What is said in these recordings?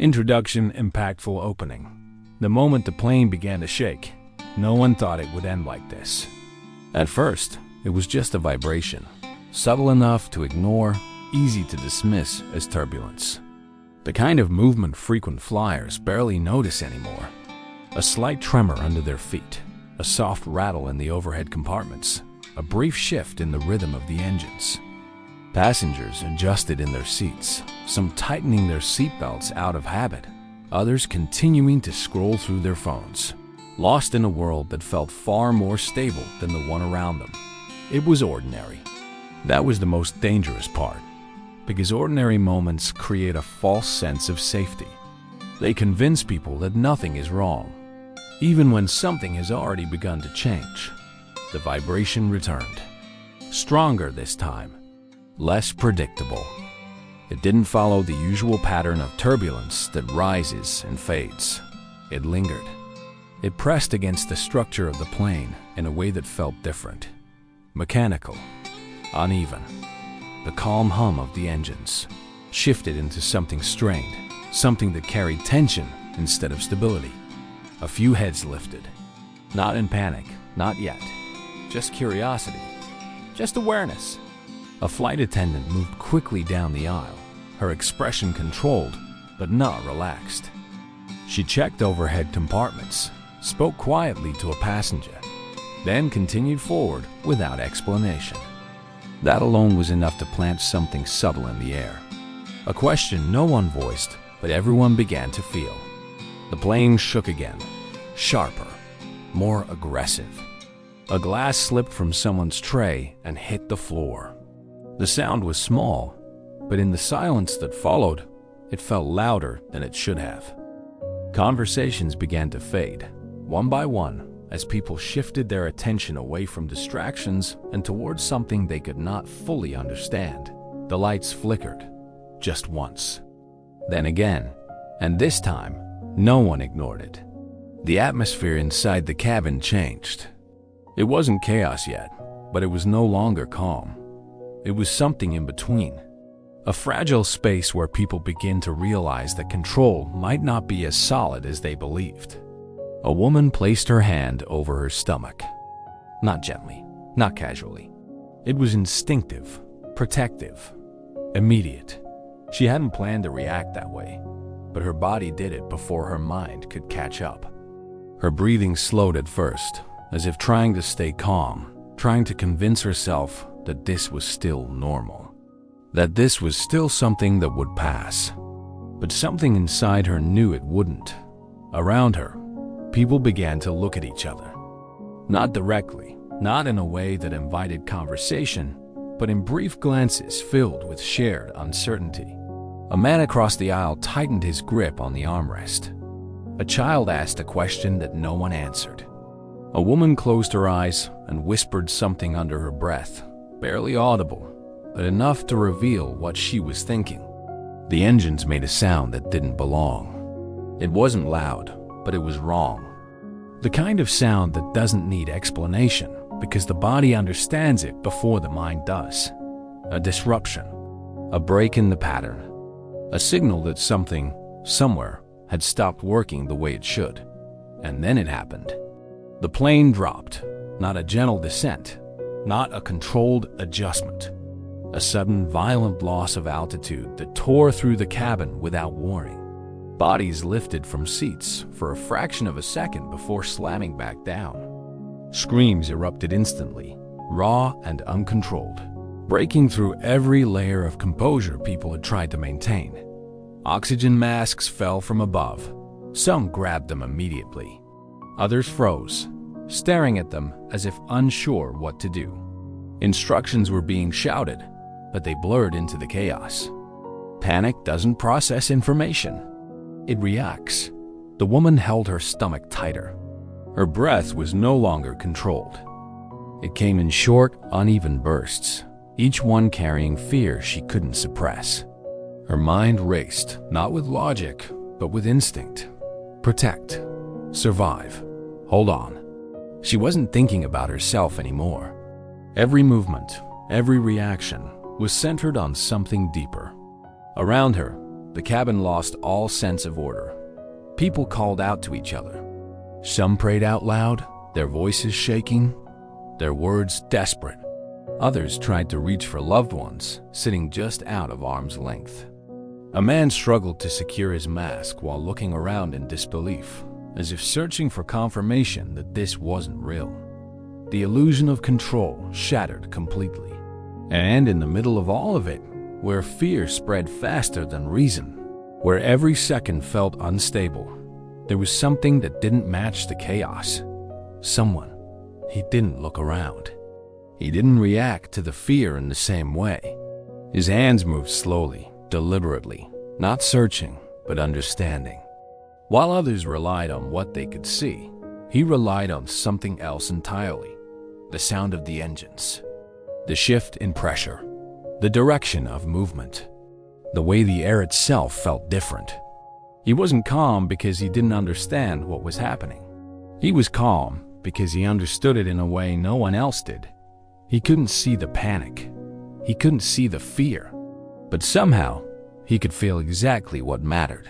Introduction, impactful opening. The moment the plane began to shake, no one thought it would end like this. At first, it was just a vibration, subtle enough to ignore, easy to dismiss as turbulence. The kind of movement frequent flyers barely notice anymore. A slight tremor under their feet, a soft rattle in the overhead compartments, a brief shift in the rhythm of the engines. Passengers adjusted in their seats, some tightening their seatbelts out of habit, others continuing to scroll through their phones, lost in a world that felt far more stable than the one around them. It was ordinary. That was the most dangerous part, because ordinary moments create a false sense of safety. They convince people that nothing is wrong, even when something has already begun to change. The vibration returned, stronger this time, less predictable. It didn't follow the usual pattern of turbulence that rises and fades. It lingered. It pressed against the structure of the plane in a way that felt different, mechanical, uneven. The calm hum of the engines shifted into something strained, something that carried tension instead of stability. A few heads lifted. Not in panic, not yet. Just curiosity, just awareness. A flight attendant moved quickly down the aisle, her expression controlled, but not relaxed. She checked overhead compartments, spoke quietly to a passenger, then continued forward without explanation. That alone was enough to plant something subtle in the air. A question no one voiced, but everyone began to feel. The plane shook again, sharper, more aggressive. A glass slipped from someone's tray and hit the floor. The sound was small, but in the silence that followed, it felt louder than it should have. Conversations began to fade, one by one, as people shifted their attention away from distractions and towards something they could not fully understand. The lights flickered, just once. Then again, and this time, no one ignored it. The atmosphere inside the cabin changed. It wasn't chaos yet, but it was no longer calm. It was something in between. A fragile space where people begin to realize that control might not be as solid as they believed. A woman placed her hand over her stomach. Not gently, not casually. It was instinctive, protective, immediate. She hadn't planned to react that way, but her body did it before her mind could catch up. Her breathing slowed at first, as if trying to stay calm, trying to convince herself that this was still normal, that this was still something that would pass. But something inside her knew it wouldn't. Around her, people began to look at each other. Not directly, not in a way that invited conversation, but in brief glances filled with shared uncertainty. A man across the aisle tightened his grip on the armrest. A child asked a question that no one answered. A woman closed her eyes and whispered something under her breath, barely audible, but enough to reveal what she was thinking. The engines made a sound that didn't belong. It wasn't loud, but it was wrong. The kind of sound that doesn't need explanation because the body understands it before the mind does. A disruption, a break in the pattern, a signal that something, somewhere, had stopped working the way it should. And then it happened. The plane dropped, not a gentle descent, not a controlled adjustment. A sudden, violent loss of altitude that tore through the cabin without warning. Bodies lifted from seats for a fraction of a second before slamming back down. Screams erupted instantly, raw and uncontrolled, breaking through every layer of composure people had tried to maintain. Oxygen masks fell from above. Some grabbed them immediately. Others froze, staring at them as if unsure what to do. Instructions were being shouted, but they blurred into the chaos. Panic doesn't process information. It reacts. The woman held her stomach tighter. Her breath was no longer controlled. It came in short, uneven bursts, each one carrying fear she couldn't suppress. Her mind raced, not with logic, but with instinct. Protect. Survive. Hold on. She wasn't thinking about herself anymore. Every movement, every reaction was centered on something deeper. Around her, the cabin lost all sense of order. People called out to each other. Some prayed out loud, their voices shaking, their words desperate. Others tried to reach for loved ones sitting just out of arm's length. A man struggled to secure his mask while looking around in disbelief, as if searching for confirmation that this wasn't real. The illusion of control shattered completely. And in the middle of all of it, where fear spread faster than reason, where every second felt unstable, there was something that didn't match the chaos. Someone. He didn't look around. He didn't react to the fear in the same way. His hands moved slowly, deliberately, not searching, but understanding. While others relied on what they could see, he relied on something else entirely. The sound of the engines, the shift in pressure, the direction of movement, the way the air itself felt different. He wasn't calm because he didn't understand what was happening. He was calm because he understood it in a way no one else did. He couldn't see the panic. He couldn't see the fear. But somehow, he could feel exactly what mattered.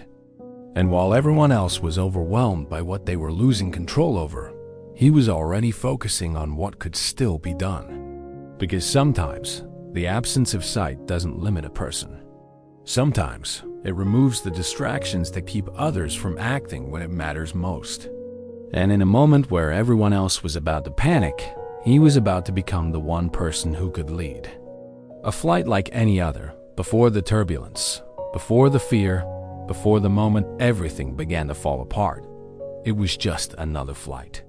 And while everyone else was overwhelmed by what they were losing control over, he was already focusing on what could still be done. Because sometimes, the absence of sight doesn't limit a person. Sometimes, it removes the distractions that keep others from acting when it matters most. And in a moment where everyone else was about to panic, he was about to become the one person who could lead. A flight like any other, before the turbulence, before the fear, before the moment everything began to fall apart. It was just another flight.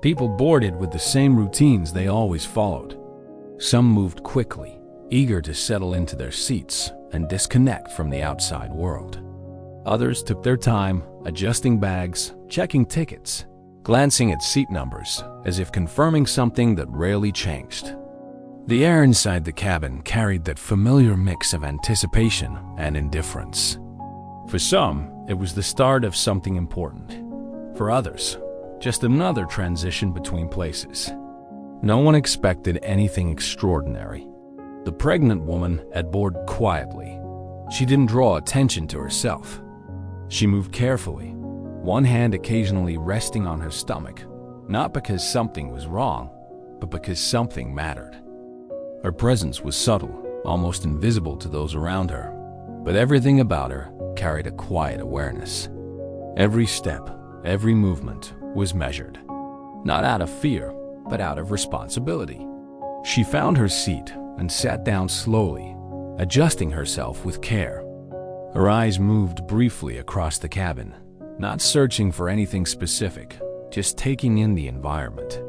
People boarded with the same routines they always followed. Some moved quickly, eager to settle into their seats and disconnect from the outside world. Others took their time, adjusting bags, checking tickets, glancing at seat numbers, as if confirming something that rarely changed. The air inside the cabin carried that familiar mix of anticipation and indifference. For some, it was the start of something important. For others, just another transition between places. No one expected anything extraordinary. The pregnant woman had boarded quietly. She didn't draw attention to herself. She moved carefully, one hand occasionally resting on her stomach, not because something was wrong, but because something mattered. Her presence was subtle, almost invisible to those around her, but everything about her carried a quiet awareness. Every step, every movement was measured, not out of fear, but out of responsibility. She found her seat and sat down slowly, adjusting herself with care. Her eyes moved briefly across the cabin, not searching for anything specific, just taking in the environment.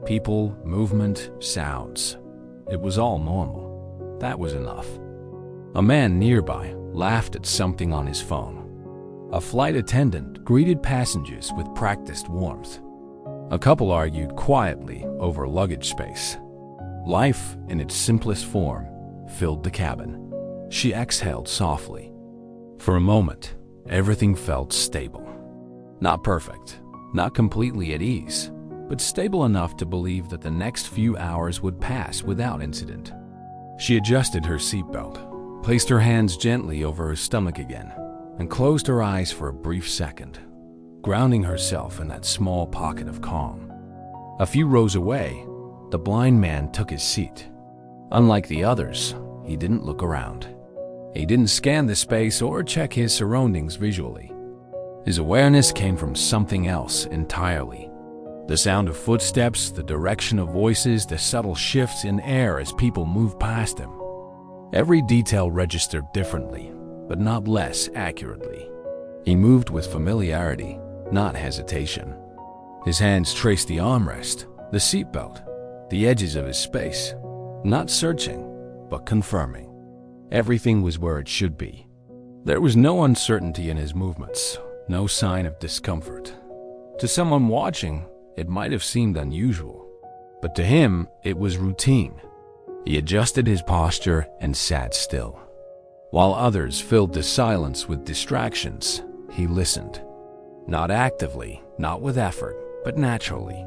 People, movement, sounds. It was all normal. That was enough. A man nearby laughed at something on his phone. A flight attendant greeted passengers with practiced warmth. A couple argued quietly over luggage space. Life, in its simplest form, filled the cabin. She exhaled softly. For a moment, everything felt stable. Not perfect, not completely at ease, but stable enough to believe that the next few hours would pass without incident. She adjusted her seatbelt, placed her hands gently over her stomach again, and closed her eyes for a brief second, grounding herself in that small pocket of calm. A few rows away, the blind man took his seat. Unlike the others, he didn't look around. He didn't scan the space or check his surroundings visually. His awareness came from something else entirely. The sound of footsteps, the direction of voices, the subtle shifts in air as people moved past him. Every detail registered differently, but not less accurately. He moved with familiarity, not hesitation. His hands traced the armrest, the seatbelt, the edges of his space, not searching, but confirming. Everything was where it should be. There was no uncertainty in his movements, no sign of discomfort. To someone watching, it might have seemed unusual, but to him, it was routine. He adjusted his posture and sat still. While others filled the silence with distractions, he listened. Not actively, not with effort, but naturally.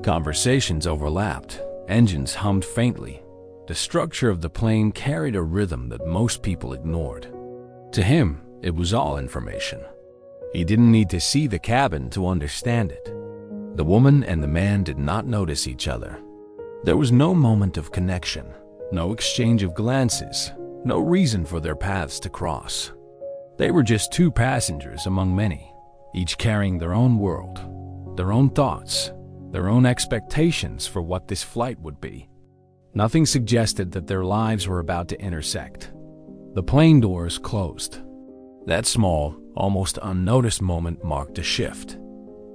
Conversations overlapped, engines hummed faintly. The structure of the plane carried a rhythm that most people ignored. To him, It was all information. He didn't need to see the cabin to understand it. The woman and the man did not notice each other. There was no moment of connection, no exchange of glances, no reason for their paths to cross. They were just two passengers among many, each carrying their own world, their own thoughts, their own expectations for what this flight would be. Nothing suggested that their lives were about to intersect. The plane doors closed. That small, almost unnoticed moment marked a shift.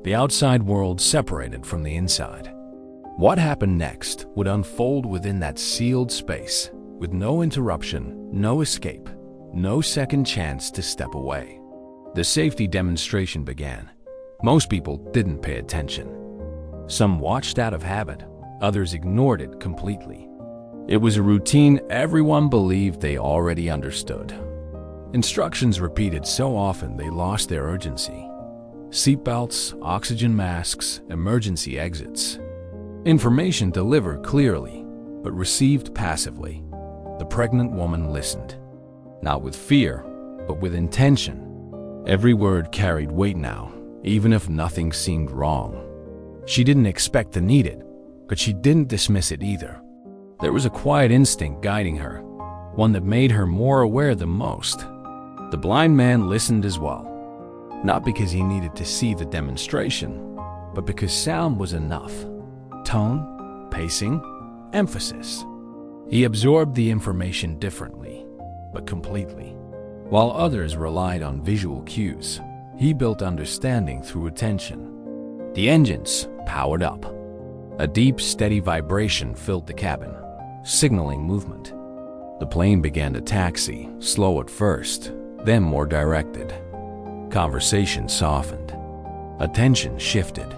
The outside world separated from the inside. What happened next would unfold within that sealed space, with no interruption, no escape, no second chance to step away. The safety demonstration began. Most people didn't pay attention. Some watched out of habit, others ignored it completely. It was a routine everyone believed they already understood. Instructions repeated so often they lost their urgency. Seatbelts, oxygen masks, emergency exits. Information delivered clearly, but received passively. The pregnant woman listened, not with fear, but with intention. Every word carried weight now, even if nothing seemed wrong. She didn't expect to need it, but she didn't dismiss it either. There was a quiet instinct guiding her, one that made her more aware than most. The blind man listened as well, not because he needed to see the demonstration, but because sound was enough. Tone, pacing, emphasis. He absorbed the information differently, but completely. While others relied on visual cues, he built understanding through attention. The engines powered up. A deep, steady vibration filled the cabin, signaling movement. The plane began to taxi, slow at first, then more directed. Conversation softened. Attention shifted.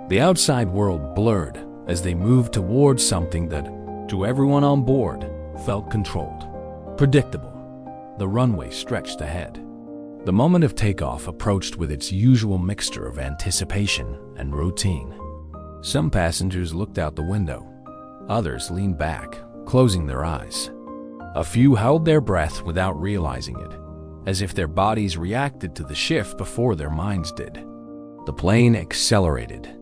The outside world blurred as they moved towards something that, to everyone on board, felt controlled, predictable. The runway stretched ahead. The moment of takeoff approached with its usual mixture of anticipation and routine. Some passengers looked out the window. Others leaned back, closing their eyes. A few held their breath without realizing it, as if their bodies reacted to the shift before their minds did. The plane accelerated.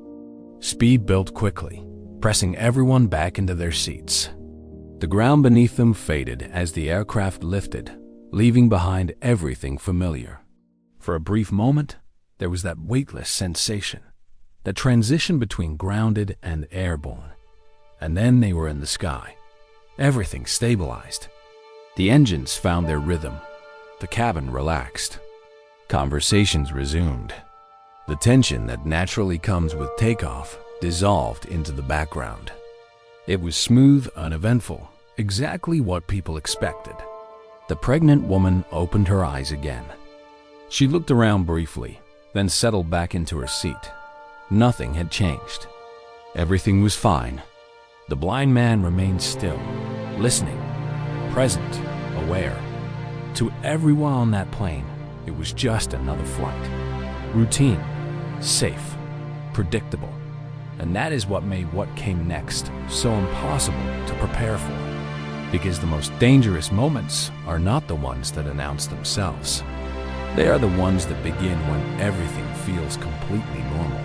Speed built quickly, pressing everyone back into their seats. The ground beneath them faded as the aircraft lifted, leaving behind everything familiar. For a brief moment, there was that weightless sensation, that transition between grounded and airborne. And then they were in the sky. Everything stabilized. The engines found their rhythm. The cabin relaxed. Conversations resumed. The tension that naturally comes with takeoff dissolved into the background. It was smooth, uneventful, exactly what people expected. The pregnant woman opened her eyes again. She looked around briefly, then settled back into her seat. Nothing had changed. Everything was fine. The blind man remained still, listening, present, aware. To everyone on that plane, it was just another flight. Routine, safe, predictable. And that is what made what came next so impossible to prepare for. Because the most dangerous moments are not the ones that announce themselves. They are the ones that begin when everything feels completely normal.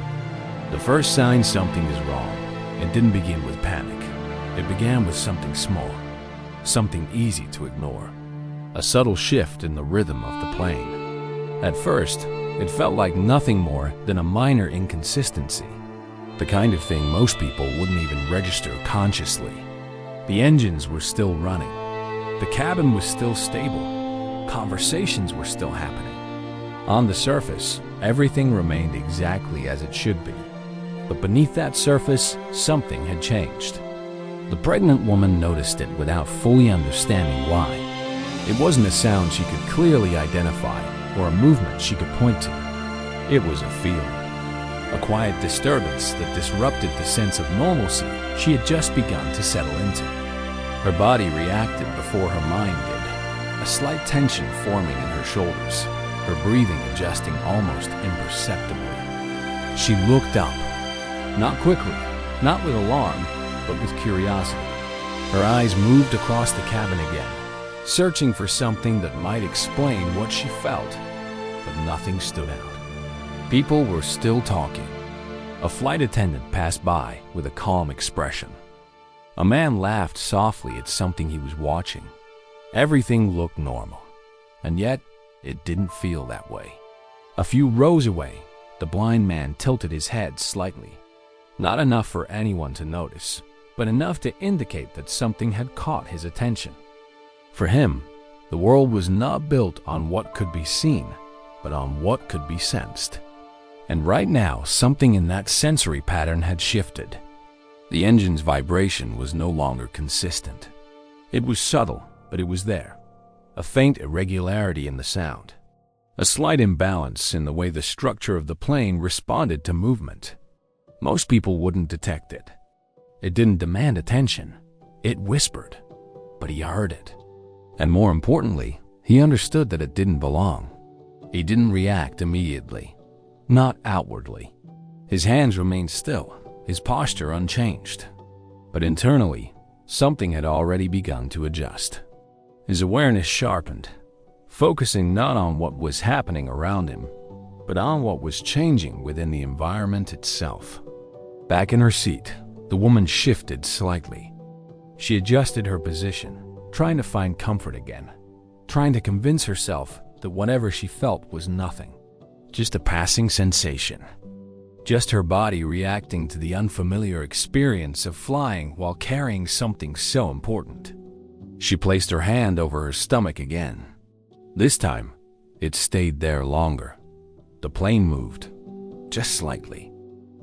The first sign something is wrong, it didn't begin with panic. It began with something small, something easy to ignore. A subtle shift in the rhythm of the plane. At first, it felt like nothing more than a minor inconsistency. The kind of thing most people wouldn't even register consciously. The engines were still running. The cabin was still stable. Conversations were still happening. On the surface, everything remained exactly as it should be. But beneath that surface, something had changed. The pregnant woman noticed it without fully understanding why. It wasn't a sound she could clearly identify or a movement she could point to. It was a feeling. A quiet disturbance that disrupted the sense of normalcy she had just begun to settle into. Her body reacted before her mind did, a slight tension forming in her shoulders, her breathing adjusting almost imperceptibly. She looked up, not quickly, not with alarm, but with curiosity. Her eyes moved across the cabin again, searching for something that might explain what she felt, but nothing stood out. People were still talking. A flight attendant passed by with a calm expression. A man laughed softly at something he was watching. Everything looked normal, and yet it didn't feel that way. A few rows away, the blind man tilted his head slightly. Not enough for anyone to notice, but enough to indicate that something had caught his attention. For him, the world was not built on what could be seen, but on what could be sensed. And right now, something in that sensory pattern had shifted. The engine's vibration was no longer consistent. It was subtle, but it was there. A faint irregularity in the sound. A slight imbalance in the way the structure of the plane responded to movement. Most people wouldn't detect it. It didn't demand attention. It whispered, but he heard it. And more importantly, he understood that it didn't belong. He didn't react immediately, not outwardly. His hands remained still, his posture unchanged. But internally, something had already begun to adjust. His awareness sharpened, focusing not on what was happening around him, but on what was changing within the environment itself. Back in her seat, the woman shifted slightly. She adjusted her position, trying to find comfort again, trying to convince herself that whatever she felt was nothing, just a passing sensation. Just her body reacting to the unfamiliar experience of flying while carrying something so important. She placed her hand over her stomach again. This time, it stayed there longer. The plane moved, just slightly.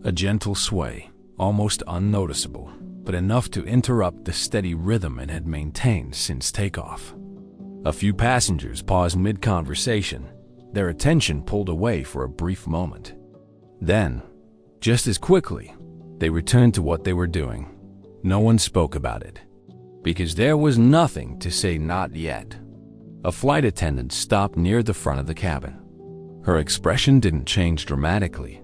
A gentle sway, almost unnoticeable, but enough to interrupt the steady rhythm it had maintained since takeoff. A few passengers paused mid-conversation, their attention pulled away for a brief moment. Then, just as quickly, they returned to what they were doing. No one spoke about it, because there was nothing to say not yet. A flight attendant stopped near the front of the cabin. Her expression didn't change dramatically,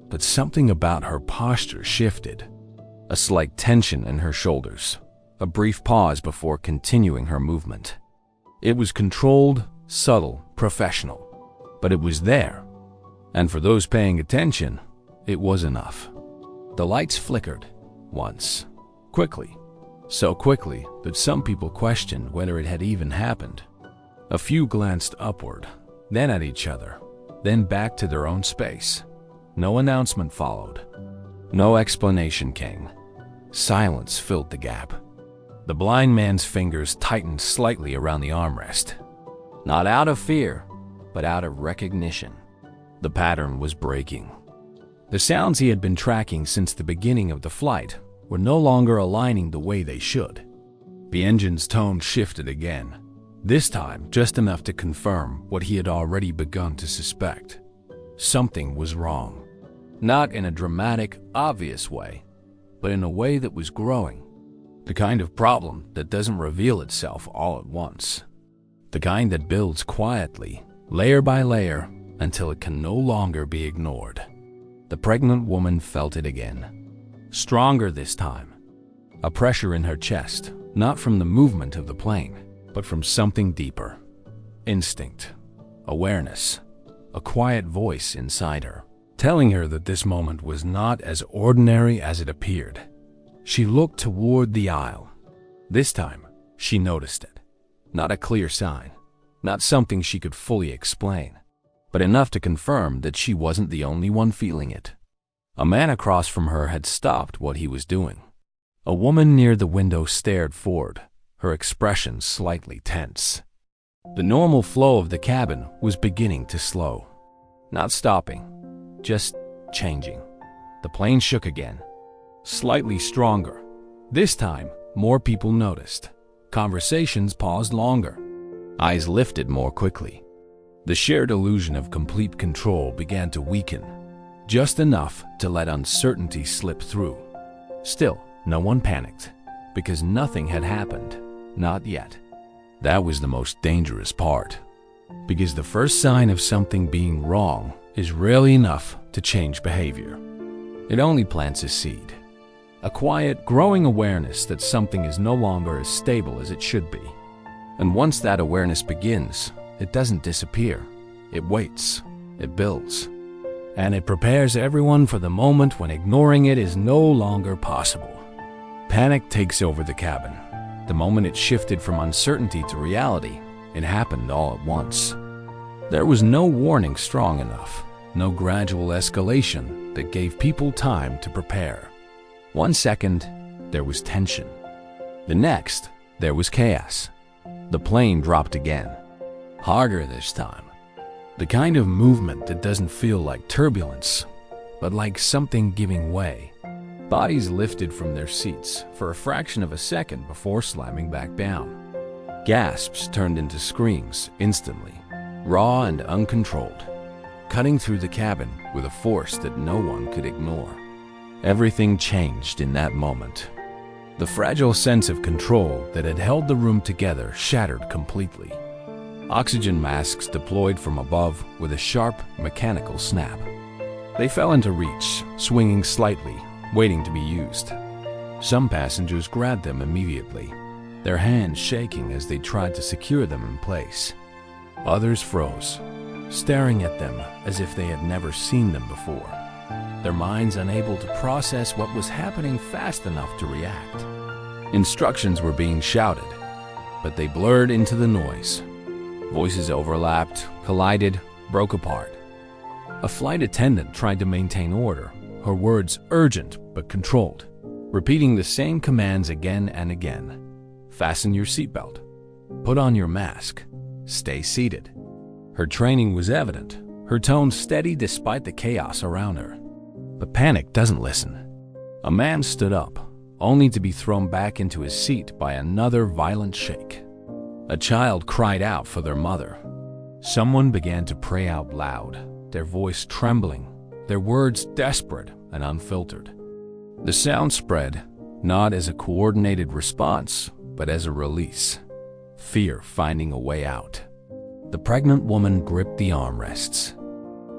but something about her posture shifted. A slight tension in her shoulders, a brief pause before continuing her movement. It was controlled, subtle, professional, but it was there. And for those paying attention, it was enough. The lights flickered once, quickly, so quickly that some people questioned whether it had even happened. A few glanced upward, then at each other, then back to their own space. No announcement followed. No explanation came. Silence filled the gap. The blind man's fingers tightened slightly around the armrest. Not out of fear, but out of recognition. The pattern was breaking. The sounds he had been tracking since the beginning of the flight were no longer aligning the way they should. The engine's tone shifted again, this time just enough to confirm what he had already begun to suspect. Something was wrong. Not in a dramatic, obvious way, but in a way that was growing. The kind of problem that doesn't reveal itself all at once. The kind that builds quietly, layer by layer, until it can no longer be ignored. The pregnant woman felt it again. Stronger this time. A pressure in her chest, not from the movement of the plane, but from something deeper. Instinct, awareness, a quiet voice inside her, telling her that this moment was not as ordinary as it appeared. She looked toward the aisle. This time, she noticed it. Not a clear sign, not something she could fully explain, but enough to confirm that she wasn't the only one feeling it. A man across from her had stopped what he was doing. A woman near the window stared forward, her expression slightly tense. The normal flow of the cabin was beginning to slow. Not stopping, just changing. The plane shook again, slightly stronger. This time, more people noticed. Conversations paused longer. Eyes lifted more quickly. The shared illusion of complete control began to weaken, just enough to let uncertainty slip through. Still, no one panicked, because nothing had happened, not yet. That was the most dangerous part, because the first sign of something being wrong is rarely enough to change behavior. It only plants a seed, a quiet, growing awareness that something is no longer as stable as it should be. And once that awareness begins, it doesn't disappear. It waits, it builds, and it prepares everyone for the moment when ignoring it is no longer possible. Panic takes over the cabin. The moment it shifted from uncertainty to reality, it happened all at once. There was no warning strong enough, no gradual escalation that gave people time to prepare. 1 second, there was tension. The next, there was chaos. The plane dropped again, harder this time. The kind of movement that doesn't feel like turbulence, but like something giving way. Bodies lifted from their seats for a fraction of a second before slamming back down. Gasps turned into screams instantly, raw and uncontrolled, cutting through the cabin with a force that no one could ignore. Everything changed in that moment. The fragile sense of control that had held the room together shattered completely. Oxygen masks deployed from above with a sharp, mechanical snap. They fell into reach, swinging slightly, waiting to be used. Some passengers grabbed them immediately, their hands shaking as they tried to secure them in place. Others froze, staring at them as if they had never seen them before, their minds unable to process what was happening fast enough to react. Instructions were being shouted, but they blurred into the noise. Voices overlapped, collided, broke apart. A flight attendant tried to maintain order, her words urgent but controlled, repeating the same commands again and again. Fasten your seatbelt. Put on your mask. Stay seated. Her training was evident, her tone steady despite the chaos around her. But panic doesn't listen. A man stood up, only to be thrown back into his seat by another violent shake. A child cried out for their mother. Someone began to pray out loud, their voice trembling, their words desperate and unfiltered. The sound spread, not as a coordinated response, but as a release. Fear finding a way out. The pregnant woman gripped the armrests.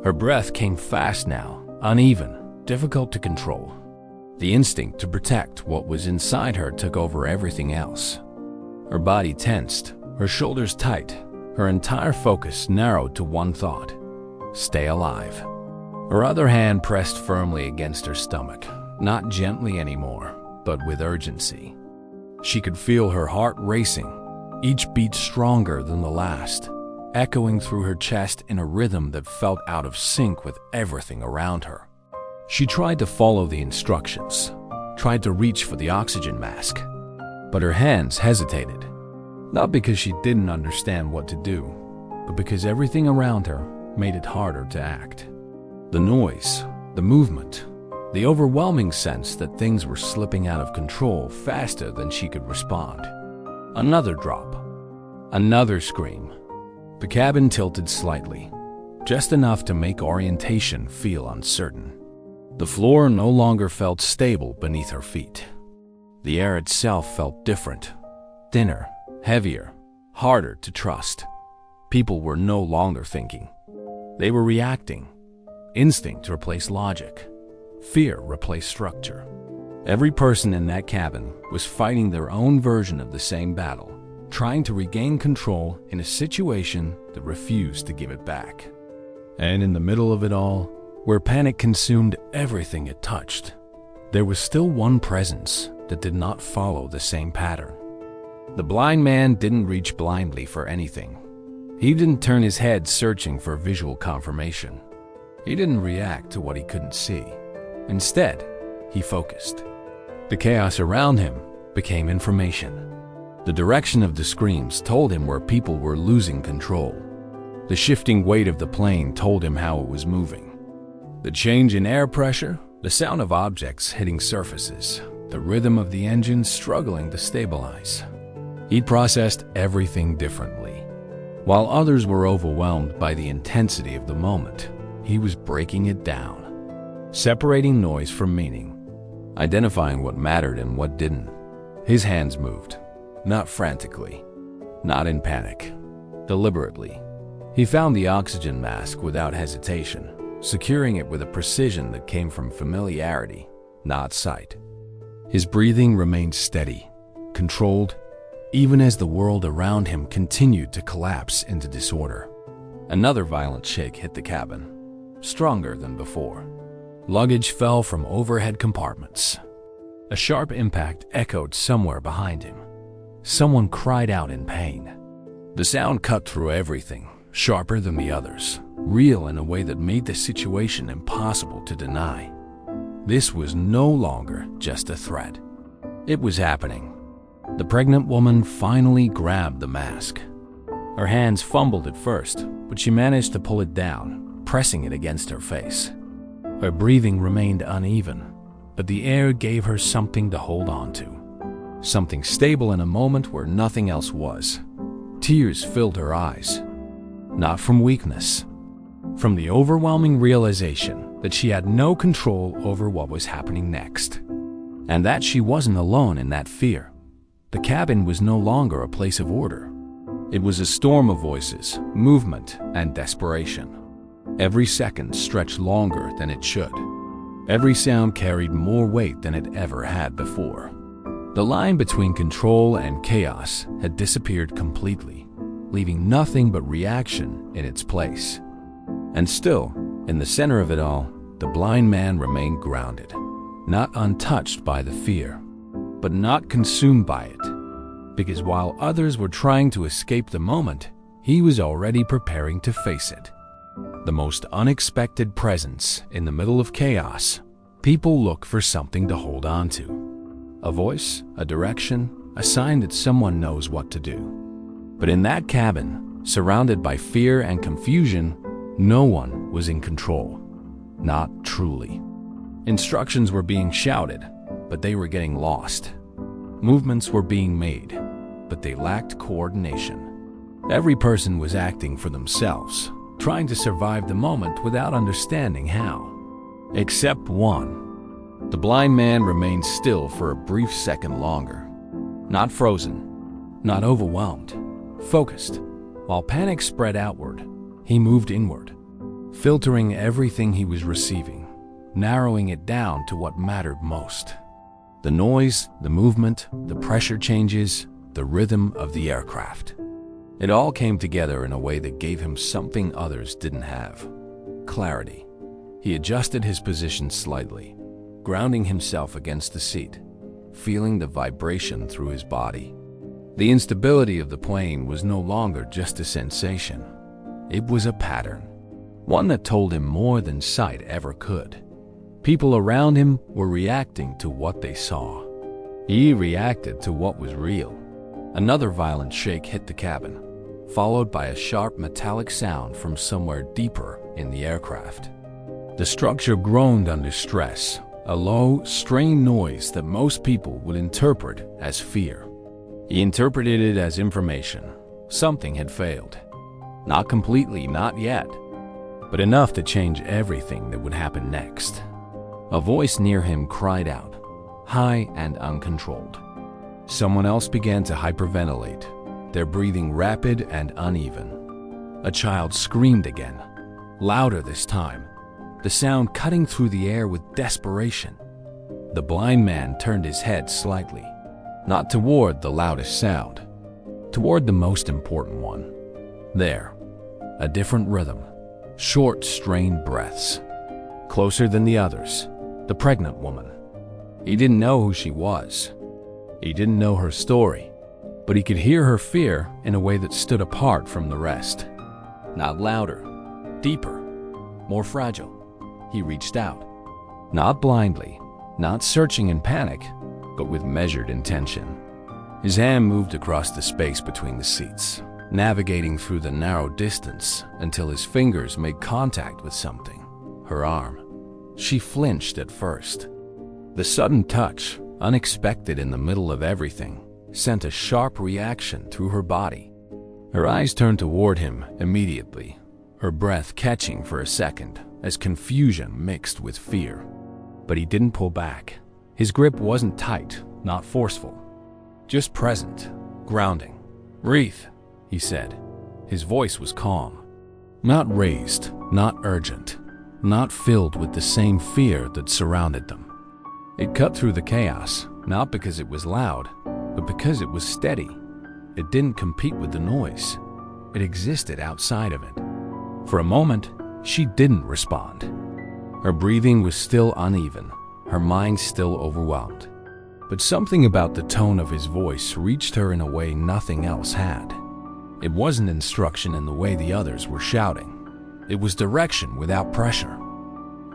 Her breath came fast now, uneven, difficult to control. The instinct to protect what was inside her took over everything else. Her body tensed, her shoulders tight, her entire focus narrowed to one thought: stay alive. Her other hand pressed firmly against her stomach, not gently anymore, but with urgency. She could feel her heart racing, each beat stronger than the last, echoing through her chest in a rhythm that felt out of sync with everything around her. She tried to follow the instructions, tried to reach for the oxygen mask, but her hands hesitated, not because she didn't understand what to do, but because everything around her made it harder to act. The noise, the movement, the overwhelming sense that things were slipping out of control faster than she could respond. Another drop, another scream. The cabin tilted slightly, just enough to make orientation feel uncertain. The floor no longer felt stable beneath her feet. The air itself felt different, thinner, heavier, harder to trust. People were no longer thinking. They were reacting. Instinct replaced logic. Fear replaced structure. Every person in that cabin was fighting their own version of the same battle, trying to regain control in a situation that refused to give it back. And in the middle of it all, where panic consumed everything it touched, there was still one presence that did not follow the same pattern. The blind man didn't reach blindly for anything. He didn't turn his head searching for visual confirmation. He didn't react to what he couldn't see. Instead, he focused. The chaos around him became information. The direction of the screams told him where people were losing control. The shifting weight of the plane told him how it was moving. The change in air pressure, the sound of objects hitting surfaces, the rhythm of the engine struggling to stabilize. He processed everything differently. While others were overwhelmed by the intensity of the moment, he was breaking it down, separating noise from meaning, identifying what mattered and what didn't. His hands moved, not frantically, not in panic, deliberately. He found the oxygen mask without hesitation, securing it with a precision that came from familiarity, not sight. His breathing remained steady, controlled, even as the world around him continued to collapse into disorder. Another violent shake hit the cabin, stronger than before. Luggage fell from overhead compartments. A sharp impact echoed somewhere behind him. Someone cried out in pain. The sound cut through everything, sharper than the others, real in a way that made the situation impossible to deny. This was no longer just a threat. It was happening. The pregnant woman finally grabbed the mask. Her hands fumbled at first, but she managed to pull it down, pressing it against her face. Her breathing remained uneven, but the air gave her something to hold on to. Something stable in a moment where nothing else was. Tears filled her eyes. Not from weakness, from the overwhelming realization that she had no control over what was happening next. And that she wasn't alone in that fear. The cabin was no longer a place of order. It was a storm of voices, movement, and desperation. Every second stretched longer than it should. Every sound carried more weight than it ever had before. The line between control and chaos had disappeared completely, leaving nothing but reaction in its place. And still, in the center of it all, the blind man remained grounded, not untouched by the fear, but not consumed by it. Because while others were trying to escape the moment, he was already preparing to face it. The most unexpected presence in the middle of chaos. People look for something to hold on to. A voice, a direction, a sign that someone knows what to do. But in that cabin, surrounded by fear and confusion, no one was in control. Not truly. Instructions were being shouted, but they were getting lost. Movements were being made, but they lacked coordination. Every person was acting for themselves, trying to survive the moment without understanding how. Except one. The blind man remained still for a brief second longer. Not frozen, not overwhelmed, focused. While panic spread outward, he moved inward, filtering everything he was receiving, narrowing it down to what mattered most. The noise, the movement, the pressure changes, the rhythm of the aircraft. It all came together in a way that gave him something others didn't have: clarity. He adjusted his position slightly, grounding himself against the seat, feeling the vibration through his body. The instability of the plane was no longer just a sensation. It was a pattern, one that told him more than sight ever could. People around him were reacting to what they saw. He reacted to what was real. Another violent shake hit the cabin, followed by a sharp metallic sound from somewhere deeper in the aircraft. The structure groaned under stress, a low, strained noise that most people would interpret as fear. He interpreted it as information. Something had failed. Not completely, not yet, but enough to change everything that would happen next. A voice near him cried out, high and uncontrolled. Someone else began to hyperventilate, their breathing rapid and uneven. A child screamed again, louder this time, the sound cutting through the air with desperation. The blind man turned his head slightly, not toward the loudest sound, toward the most important one. There, a different rhythm, short, strained breaths. Closer than the others, the pregnant woman. He didn't know who she was. He didn't know her story, but he could hear her fear in a way that stood apart from the rest. Not louder, deeper, more fragile. He reached out, not blindly, not searching in panic, but with measured intention. His hand moved across the space between the seats, navigating through the narrow distance until his fingers made contact with something. Her arm. She flinched at first. The sudden touch, unexpected in the middle of everything, sent a sharp reaction through her body. Her eyes turned toward him immediately, her breath catching for a second as confusion mixed with fear. But he didn't pull back. His grip wasn't tight, not forceful, just present, grounding. "Breathe," he said. His voice was calm, not raised, not urgent, not filled with the same fear that surrounded them. It cut through the chaos, not because it was loud, but because it was steady. It didn't compete with the noise. It existed outside of it. For a moment, she didn't respond. Her breathing was still uneven, her mind still overwhelmed. But something about the tone of his voice reached her in a way nothing else had. It wasn't instruction in the way the others were shouting. It was direction without pressure.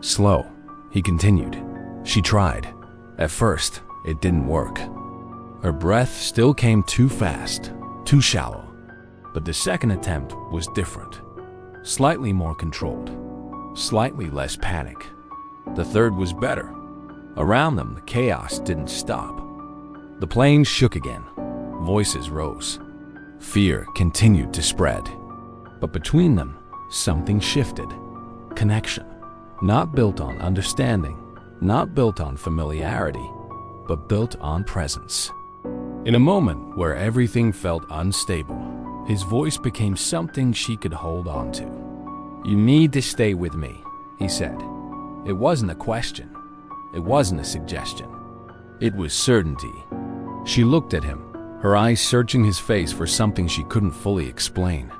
"Slow," he continued. She tried. At first, it didn't work. Her breath still came too fast, too shallow. But the second attempt was different. Slightly more controlled. Slightly less panic. The third was better. Around them, the chaos didn't stop. The plane shook again. Voices rose. Fear continued to spread. But between them, something shifted. Connection. Not built on understanding, not built on familiarity, but built on presence. In a moment where everything felt unstable, his voice became something she could hold on to. "You need to stay with me," he said. It wasn't a question. It wasn't a suggestion. It was certainty. She looked at him, her eyes searching his face for something she couldn't fully explain.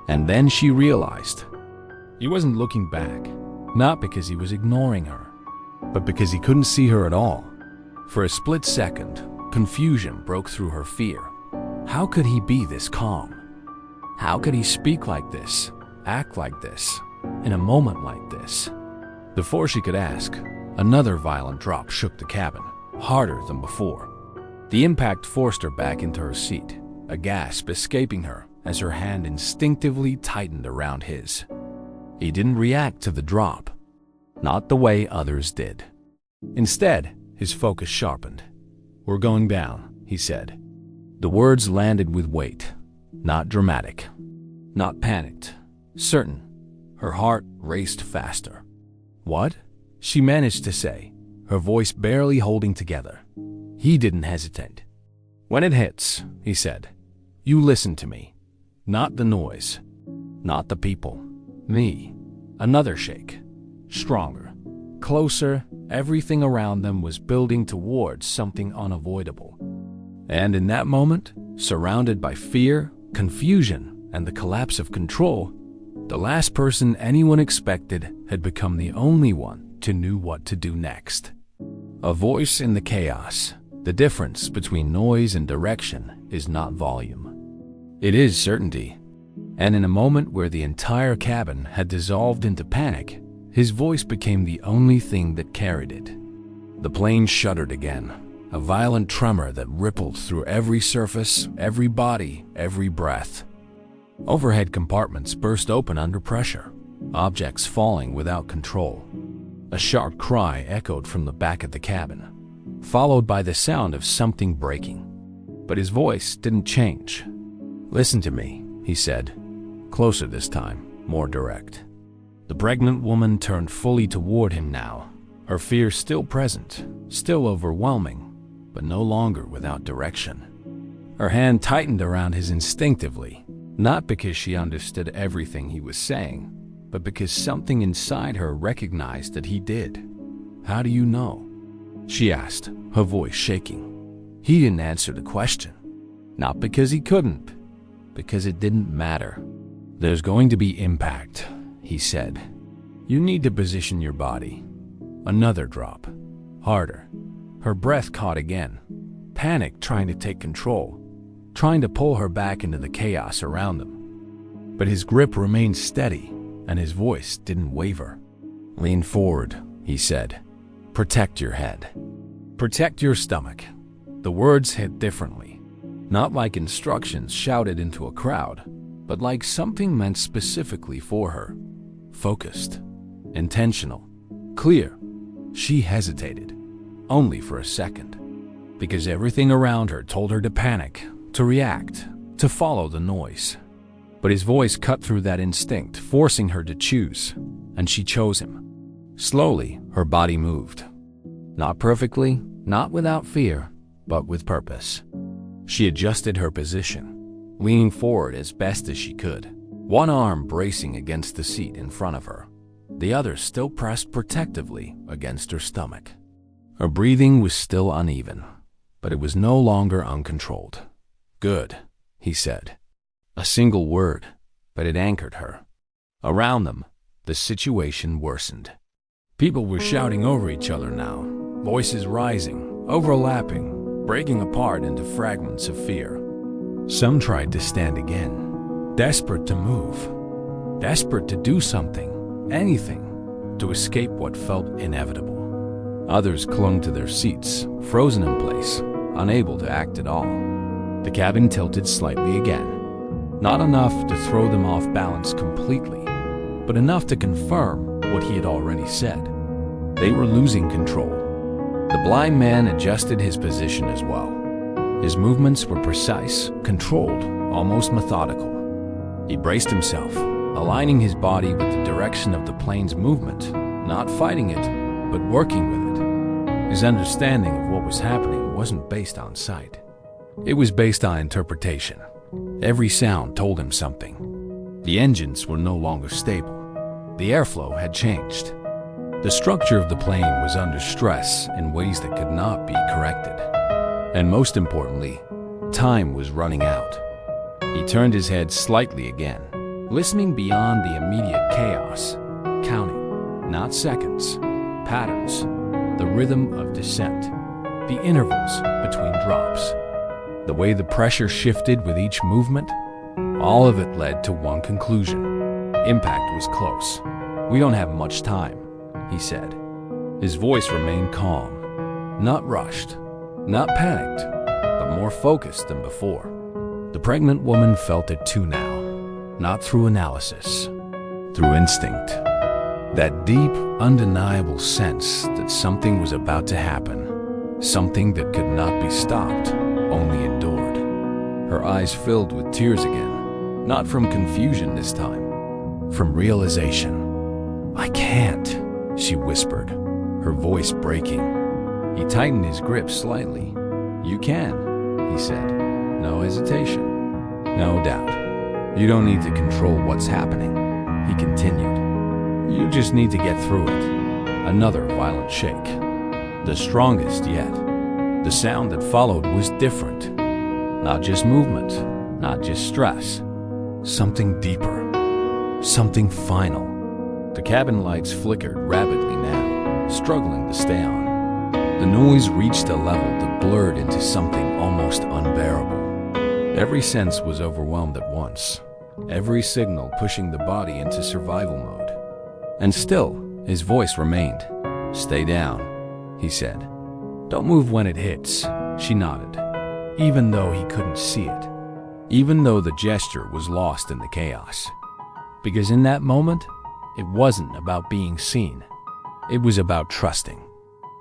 And then she realized. He wasn't looking back, not because he was ignoring her, but because he couldn't see her at all. For a split second, confusion broke through her fear. How could he be this calm? How could he speak like this, act like this, in a moment like this? Before she could ask, another violent drop shook the cabin, harder than before. The impact forced her back into her seat, a gasp escaping her as her hand instinctively tightened around his. He didn't react to the drop, not the way others did. Instead, his focus sharpened. "We're going down," he said. The words landed with weight, not dramatic, not panicked, certain. Her heart raced faster. "What?" she managed to say, her voice barely holding together. He didn't hesitate. "When it hits," he said, "you listen to me. Not the noise, not the people, me." Another shake, stronger, closer. Everything around them was building towards something unavoidable. And in that moment, surrounded by fear, confusion, and the collapse of control, the last person anyone expected had become the only one who knew what to do next. A voice in the chaos. The difference between noise and direction is not volume. It is certainty. And in a moment where the entire cabin had dissolved into panic, his voice became the only thing that carried it. The plane shuddered again, a violent tremor that rippled through every surface, every body, every breath. Overhead compartments burst open under pressure, objects falling without control. A sharp cry echoed from the back of the cabin, followed by the sound of something breaking. But his voice didn't change. "Listen to me," he said, closer this time, more direct. The pregnant woman turned fully toward him now, her fear still present, still overwhelming, but no longer without direction. Her hand tightened around his instinctively, not because she understood everything he was saying, but because something inside her recognized that he did. "How do you know?" she asked, her voice shaking. He didn't answer the question. Not because he couldn't, because it didn't matter. "There's going to be impact," he said. "You need to position your body." Another drop. Harder. Her breath caught again. Panic trying to take control, trying to pull her back into the chaos around them. But his grip remained steady, and his voice didn't waver. "Lean forward," he said. "Protect your head. Protect your stomach." The words hit differently. Not like instructions shouted into a crowd, but like something meant specifically for her. Focused, intentional, clear. She hesitated, only for a second, because everything around her told her to panic, to react, to follow the noise. But his voice cut through that instinct, forcing her to choose, and she chose him. Slowly, her body moved. Not perfectly, not without fear, but with purpose. She adjusted her position, leaning forward as best as she could, one arm bracing against the seat in front of her, the other still pressed protectively against her stomach. Her breathing was still uneven, but it was no longer uncontrolled. Good. he said. A single word, but it anchored her. Around them, the situation worsened. People were shouting over each other now, voices rising, overlapping, breaking apart into fragments of fear. Some tried to stand again, desperate to move, desperate to do something, anything, to escape what felt inevitable. Others clung to their seats, frozen in place, unable to act at all. The cabin tilted slightly again, not enough to throw them off balance completely, but enough to confirm what he had already said. They were losing control. The blind man adjusted his position as well. His movements were precise, controlled, almost methodical. He braced himself, aligning his body with the direction of the plane's movement, not fighting it, but working with it. His understanding of what was happening wasn't based on sight. It was based on interpretation. Every sound told him something. The engines were no longer stable. The airflow had changed. The structure of the plane was under stress in ways that could not be corrected. And most importantly, time was running out. He turned his head slightly again, listening beyond the immediate chaos, counting, not seconds, patterns, the rhythm of descent, the intervals between drops, the way the pressure shifted with each movement. All of it led to one conclusion. Impact was close. "We don't have much time," he said. His voice remained calm, not rushed, not panicked, but more focused than before. The pregnant woman felt it too now, not through analysis, through instinct. That deep, undeniable sense that something was about to happen, something that could not be stopped, only endured. Her eyes filled with tears again, not from confusion this time, from realization. "I can't," she whispered, her voice breaking. He tightened his grip slightly. "You can," he said. No hesitation, no doubt. "You don't need to control what's happening," he continued. "You just need to get through it." Another violent shake, the strongest yet. The sound that followed was different. Not just movement, not just stress. Something deeper, something final. The cabin lights flickered rapidly now, struggling to stay on. The noise reached a level that blurred into something almost unbearable. Every sense was overwhelmed at once, every signal pushing the body into survival mode. And still, his voice remained. "Stay down," he said. "Don't move when it hits," she nodded, even though he couldn't see it, even though the gesture was lost in the chaos. Because in that moment, it wasn't about being seen. It was about trusting.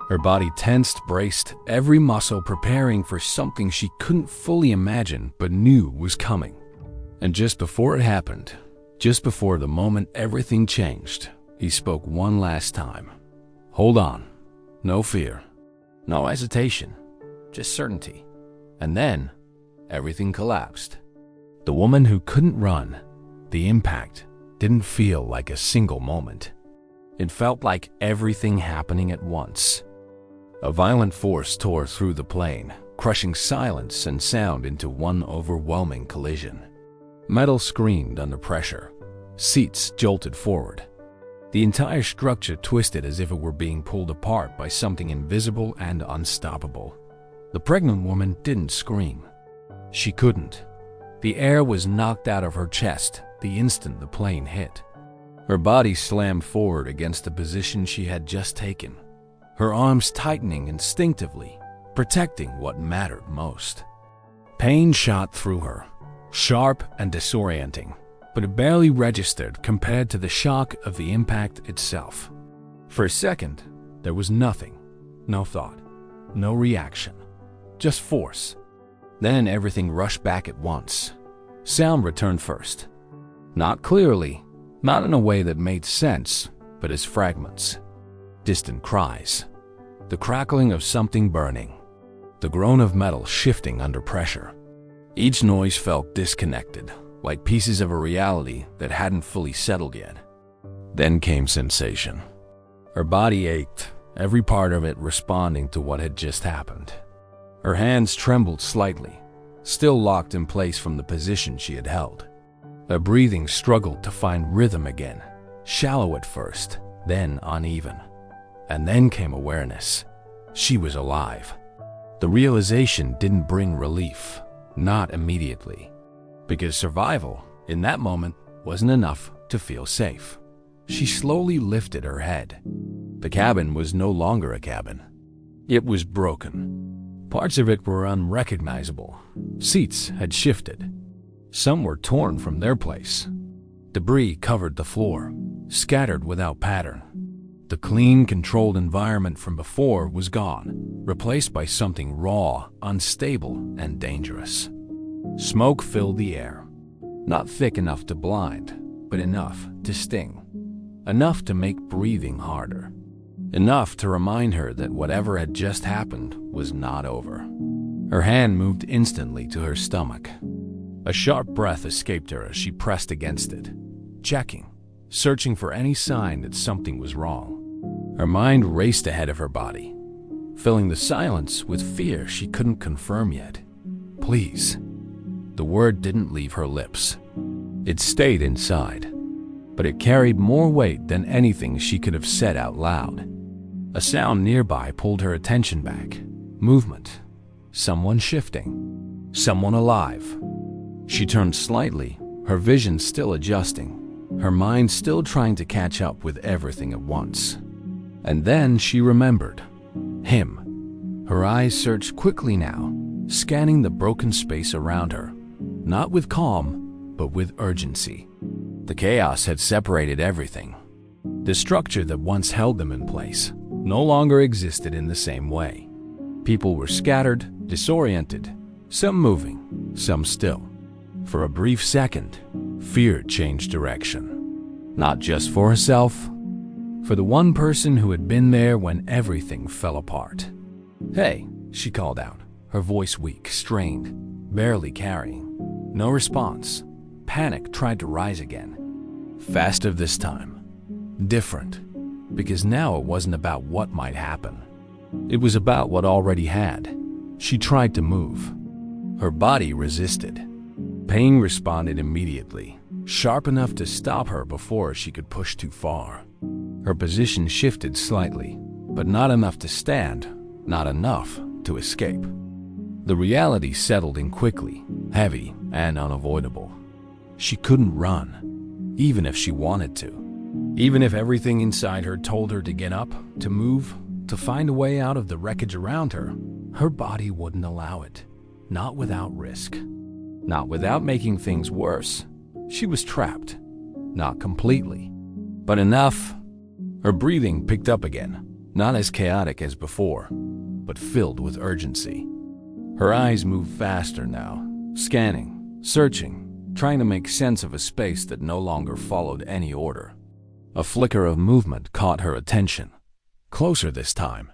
Her body tensed, braced, every muscle preparing for something she couldn't fully imagine but knew was coming. And just before it happened, just before the moment everything changed, he spoke one last time. "Hold on. No fear. No hesitation. Just certainty." And then, everything collapsed. The woman who couldn't run, the impact, didn't feel like a single moment. It felt like everything happening at once. A violent force tore through the plane, crushing silence and sound into one overwhelming collision. Metal screamed under pressure. Seats jolted forward. The entire structure twisted as if it were being pulled apart by something invisible and unstoppable. The pregnant woman didn't scream. She couldn't. The air was knocked out of her chest the instant the plane hit. Her body slammed forward against the position she had just taken, her arms tightening instinctively, protecting what mattered most. Pain shot through her, sharp and disorienting, but it barely registered compared to the shock of the impact itself. For a second, there was nothing, no thought, no reaction, just force. Then everything rushed back at once. Sound returned first. Not clearly, not in a way that made sense, but as fragments. Distant cries, the crackling of something burning, the groan of metal shifting under pressure. Each noise felt disconnected, like pieces of a reality that hadn't fully settled yet. Then came sensation. Her body ached, every part of it responding to what had just happened. Her hands trembled slightly, still locked in place from the position she had held. Her breathing struggled to find rhythm again, shallow at first, then uneven. And then came awareness. She was alive. The realization didn't bring relief, not immediately, because survival, in that moment, wasn't enough to feel safe. She slowly lifted her head. The cabin was no longer a cabin. It was broken. Parts of it were unrecognizable. Seats had shifted. Some were torn from their place. Debris covered the floor, scattered without pattern. The clean, controlled environment from before was gone, replaced by something raw, unstable, and dangerous. Smoke filled the air. Not thick enough to blind, but enough to sting. Enough to make breathing harder. Enough to remind her that whatever had just happened was not over. Her hand moved instantly to her stomach. A sharp breath escaped her as she pressed against it, checking, searching for any sign that something was wrong. Her mind raced ahead of her body, filling the silence with fear she couldn't confirm yet. Please. The word didn't leave her lips. It stayed inside, but it carried more weight than anything she could have said out loud. A sound nearby pulled her attention back. Movement. Someone shifting. Someone alive. She turned slightly, her vision still adjusting, her mind still trying to catch up with everything at once. And then she remembered. Him. Her eyes searched quickly now, scanning the broken space around her, not with calm, but with urgency. The chaos had separated everything. The structure that once held them in place no longer existed in the same way. People were scattered, disoriented, some moving, some still. For a brief second, fear changed direction. Not just for herself, for the one person who had been there when everything fell apart. "Hey," she called out, her voice weak, strained, barely carrying. No response. Panic tried to rise again. Faster this time. Different. Because now it wasn't about what might happen. It was about what already had. She tried to move. Her body resisted. Pain responded immediately, sharp enough to stop her before she could push too far. Her position shifted slightly, but not enough to stand, not enough to escape. The reality settled in quickly, heavy and unavoidable. She couldn't run, even if she wanted to. Even if everything inside her told her to get up, to move, to find a way out of the wreckage around her, her body wouldn't allow it. Not without risk. Not without making things worse. She was trapped. Not completely, but enough. Her breathing picked up again, not as chaotic as before, but filled with urgency. Her eyes moved faster now, scanning, searching, trying to make sense of a space that no longer followed any order. A flicker of movement caught her attention. Closer this time.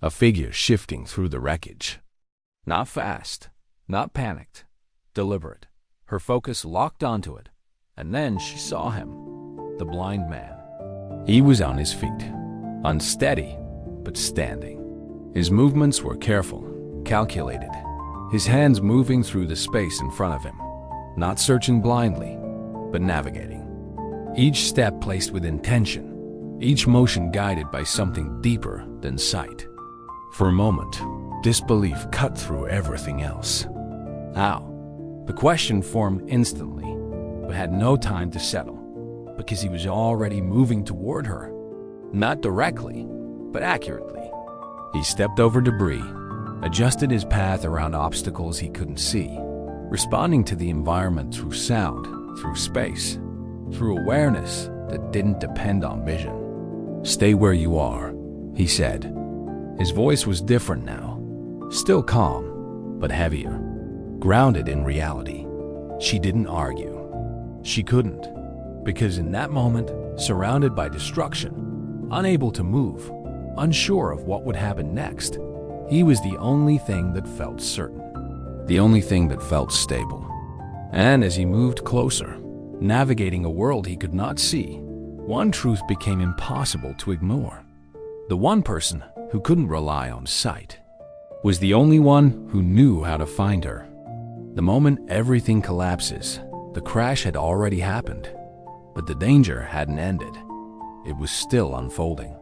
A figure shifting through the wreckage. Not fast, not panicked, deliberate. Her focus locked onto it, and then she saw him, the blind man. He was on his feet, unsteady, but standing. His movements were careful, calculated, his hands moving through the space in front of him, not searching blindly, but navigating. Each step placed with intention, each motion guided by something deeper than sight. For a moment, disbelief cut through everything else. How? The question formed instantly, but had no time to settle, because he was already moving toward her. Not directly, but accurately. He stepped over debris, adjusted his path around obstacles he couldn't see, responding to the environment through sound, through space, through awareness that didn't depend on vision. "Stay where you are," he said. His voice was different now, still calm, but heavier, grounded in reality. She didn't argue. She couldn't, because in that moment, surrounded by destruction, unable to move, unsure of what would happen next, he was the only thing that felt certain, the only thing that felt stable. And as he moved closer, navigating a world he could not see, one truth became impossible to ignore. The one person who couldn't rely on sight was the only one who knew how to find her. The moment everything collapses, the crash had already happened. But the danger hadn't ended. It was still unfolding.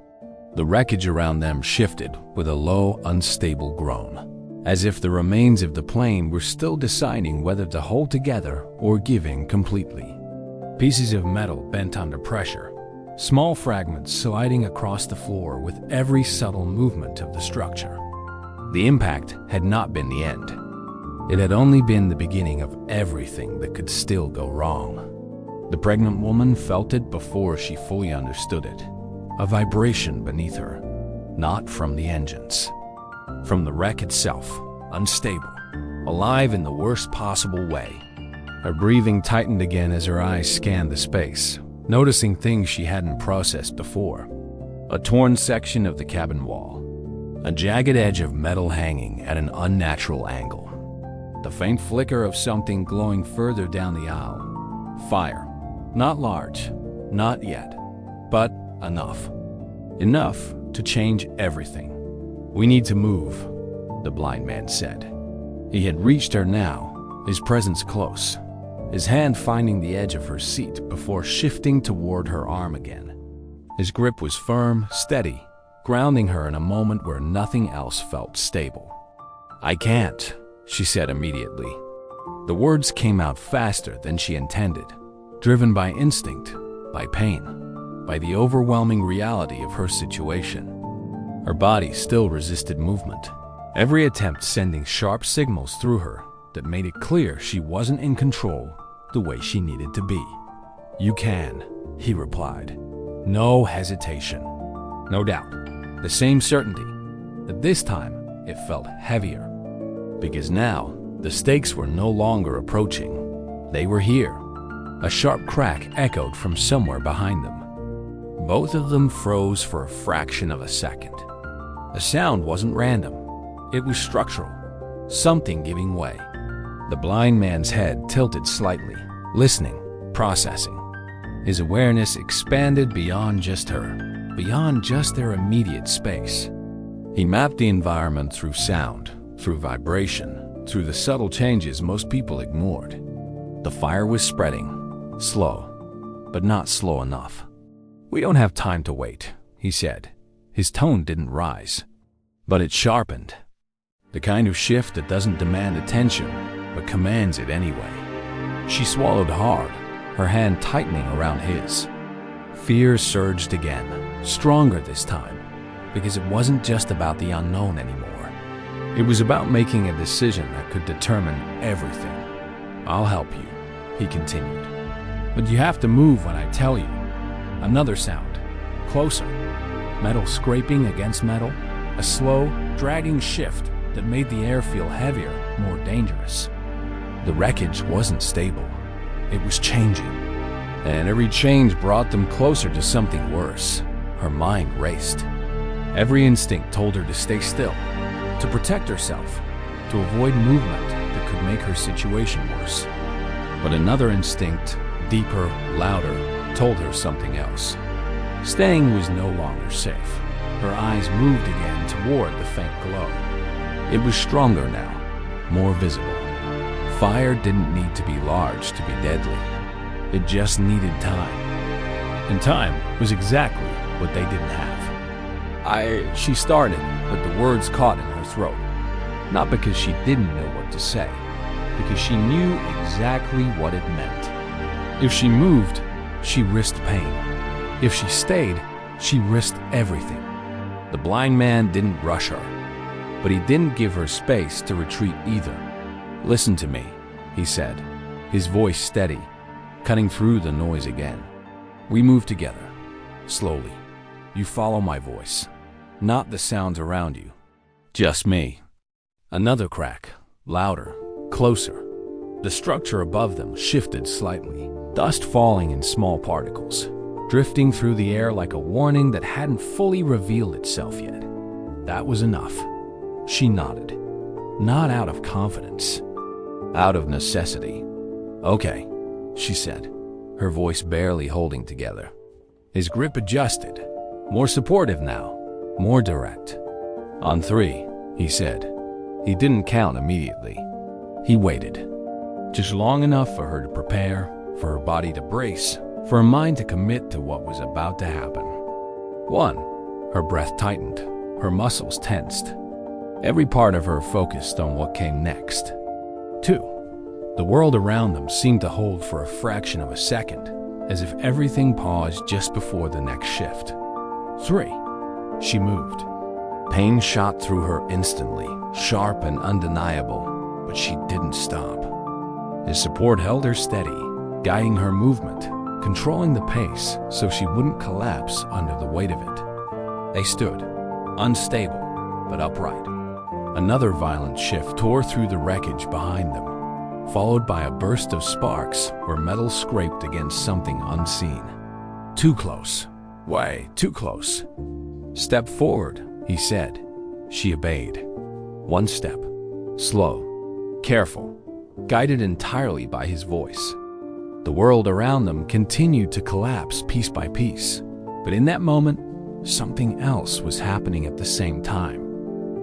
The wreckage around them shifted with a low, unstable groan, as if the remains of the plane were still deciding whether to hold together or give in completely. Pieces of metal bent under pressure, small fragments sliding across the floor with every subtle movement of the structure. The impact had not been the end. It had only been the beginning of everything that could still go wrong. The pregnant woman felt it before she fully understood it. A vibration beneath her, not from the engines. From the wreck itself, unstable, alive in the worst possible way. Her breathing tightened again as her eyes scanned the space, noticing things she hadn't processed before. A torn section of the cabin wall, a jagged edge of metal hanging at an unnatural angle, the faint flicker of something glowing further down the aisle. Fire. Not large, not yet, but enough. Enough to change everything. "We need to move," the blind man said. He had reached her now, his presence close, his hand finding the edge of her seat before shifting toward her arm again. His grip was firm, steady, grounding her in a moment where nothing else felt stable. "I can't," she said immediately. The words came out faster than she intended, driven by instinct, by pain, by the overwhelming reality of her situation. Her body still resisted movement, every attempt sending sharp signals through her that made it clear she wasn't in control the way she needed to be. "You can," he replied. No hesitation. No doubt. The same certainty, but this time it felt heavier. Because now, the stakes were no longer approaching. They were here. A sharp crack echoed from somewhere behind them. Both of them froze for a fraction of a second. The sound wasn't random. It was structural. Something giving way. The blind man's head tilted slightly, listening, processing. His awareness expanded beyond just her, beyond just their immediate space. He mapped the environment through sound, through vibration, through the subtle changes most people ignored. The fire was spreading. Slow, but not slow enough. "We don't have time to wait," he said. His tone didn't rise, but it sharpened. The kind of shift that doesn't demand attention, but commands it anyway. She swallowed hard, her hand tightening around his. Fear surged again, stronger this time, because it wasn't just about the unknown anymore. It was about making a decision that could determine everything. "I'll help you," he continued. "But you have to move when I tell you." Another sound, closer. Metal scraping against metal. A slow, dragging shift that made the air feel heavier, more dangerous. The wreckage wasn't stable. It was changing. And every change brought them closer to something worse. Her mind raced. Every instinct told her to stay still, to protect herself, to avoid movement that could make her situation worse. But another instinct, deeper, louder, told her something else. Staying was no longer safe. Her eyes moved again toward the faint glow. It was stronger now, more visible. Fire didn't need to be large to be deadly. It just needed time. And time was exactly what they didn't have. She started, but the words caught in her throat. Not because she didn't know what to say, because she knew exactly what it meant. If she moved, she risked pain. If she stayed, she risked everything. The blind man didn't rush her, but he didn't give her space to retreat either. "Listen to me," he said, his voice steady, cutting through the noise again. "We move together, slowly. You follow my voice, not the sounds around you. Just me." Another crack, louder, closer. The structure above them shifted slightly, dust falling in small particles, drifting through the air like a warning that hadn't fully revealed itself yet. That was enough. She nodded, not out of confidence, out of necessity. "Okay," she said, her voice barely holding together. His grip adjusted, more supportive now, more direct. "On 3, he said. He didn't count immediately. He waited. just long enough for her to prepare, for her body to brace, for her mind to commit to what was about to happen. 1. Her breath tightened, her muscles tensed. Every part of her focused on what came next. 2. The world around them seemed to hold for a fraction of a second, as if everything paused just before the next shift. 3. She moved. Pain shot through her instantly, sharp and undeniable, but she didn't stop. His support held her steady, guiding her movement, controlling the pace so she wouldn't collapse under the weight of it. They stood, unstable but upright. Another violent shift tore through the wreckage behind them, followed by a burst of sparks where metal scraped against something unseen. Too close. Way too close. Step forward, he said. She obeyed. 1 step. Slow. Careful. Guided entirely by his voice. The world around them continued to collapse piece by piece. But in that moment, something else was happening at the same time.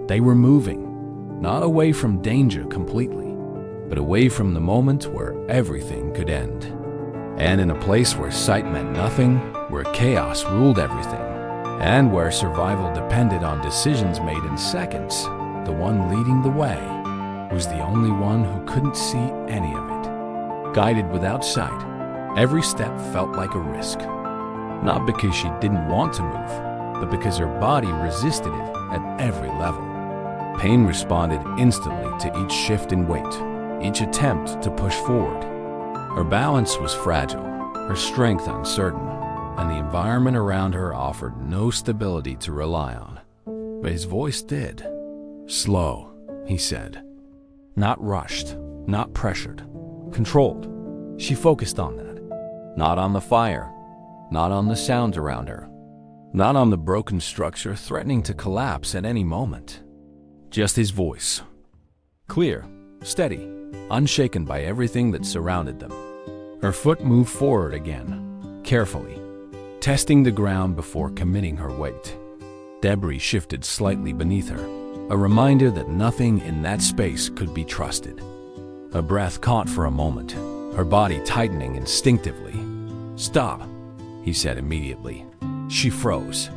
They were moving, not away from danger completely, but away from the moment where everything could end. And in a place where sight meant nothing, where chaos ruled everything, and where survival depended on decisions made in seconds, the one leading the way was the only one who couldn't see any of it. Guided without sight, every step felt like a risk. Not because she didn't want to move, but because her body resisted it at every level. Pain responded instantly to each shift in weight, each attempt to push forward. Her balance was fragile, her strength uncertain, and the environment around her offered no stability to rely on. But his voice did. Slow, he said. Not rushed, not pressured, controlled. She focused on that. Not on the fire, not on the sounds around her, not on the broken structure threatening to collapse at any moment. Just his voice. Clear, steady, unshaken by everything that surrounded them. Her foot moved forward again, carefully, testing the ground before committing her weight. Debris shifted slightly beneath her, a reminder that nothing in that space could be trusted. Her breath caught for a moment, her body tightening instinctively. Stop, he said immediately. She froze.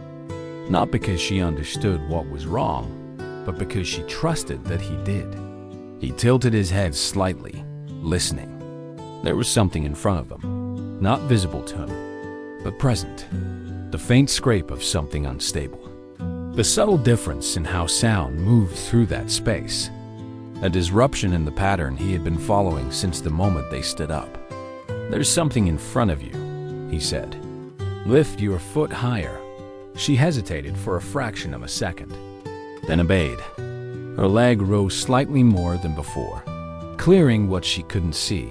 Not because she understood what was wrong, but because she trusted that he did. He tilted his head slightly, listening. There was something in front of him, not visible to him, but present. The faint scrape of something unstable. The subtle difference in how sound moved through that space. A disruption in the pattern he had been following since the moment they stood up. There's something in front of you, he said. Lift your foot higher. She hesitated for a fraction of a second, then obeyed. Her leg rose slightly more than before, clearing what she couldn't see.